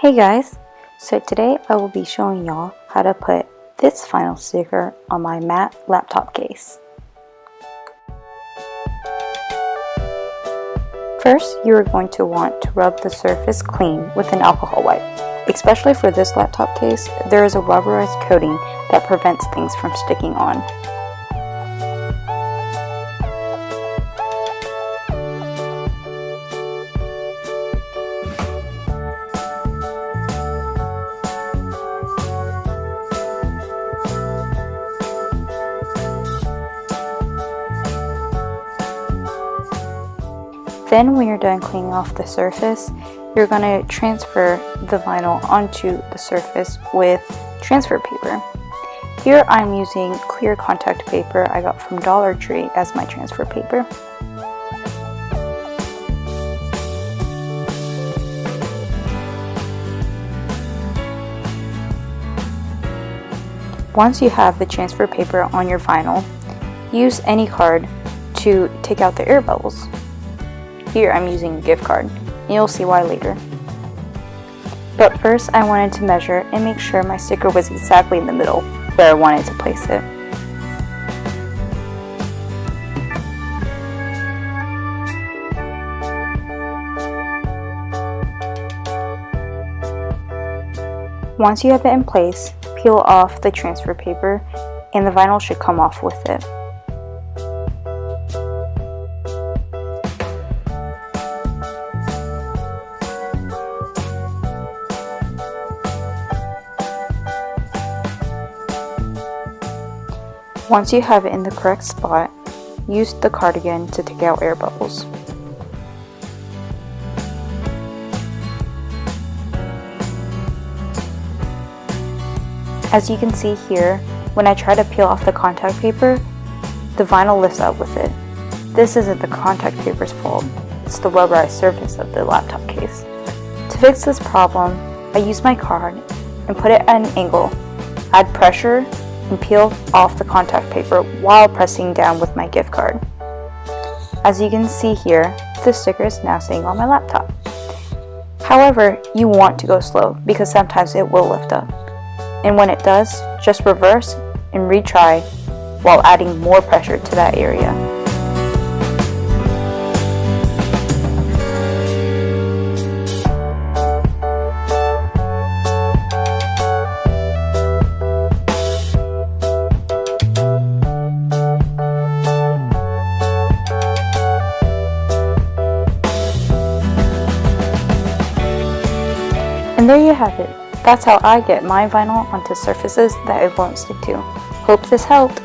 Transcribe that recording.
Hey guys, so today I will be showing y'all how to put this vinyl sticker on my matte laptop case. First, you are going to want to rub the surface clean with an alcohol wipe. Especially for this laptop case, there is a rubberized coating that prevents things from sticking on. Then when you're done cleaning off the surface, you're going to transfer the vinyl onto the surface with transfer paper. Here I'm using clear contact paper I got from Dollar Tree as my transfer paper. Once you have the transfer paper on your vinyl, use any card to take out the air bubbles. Here I'm using a gift card, and you'll see why later. But first I wanted to measure and make sure my sticker was exactly in the middle where I wanted to place it. Once you have it in place, peel off the transfer paper and the vinyl should come off with it. Once you have it in the correct spot, use the card again to take out air bubbles. As you can see here, when I try to peel off the contact paper, the vinyl lifts up with it. This isn't the contact paper's fault, it's the rubberized surface of the laptop case. To fix this problem, I use my card and put it at an angle, add pressure, and peel off the contact paper while pressing down with my gift card. As you can see here, the sticker is now staying on my laptop. However, you want to go slow because sometimes it will lift up. And when it does, just reverse and retry while adding more pressure to that area. And there you have it. That's how I get my vinyl onto surfaces that it won't stick to. Hope this helped.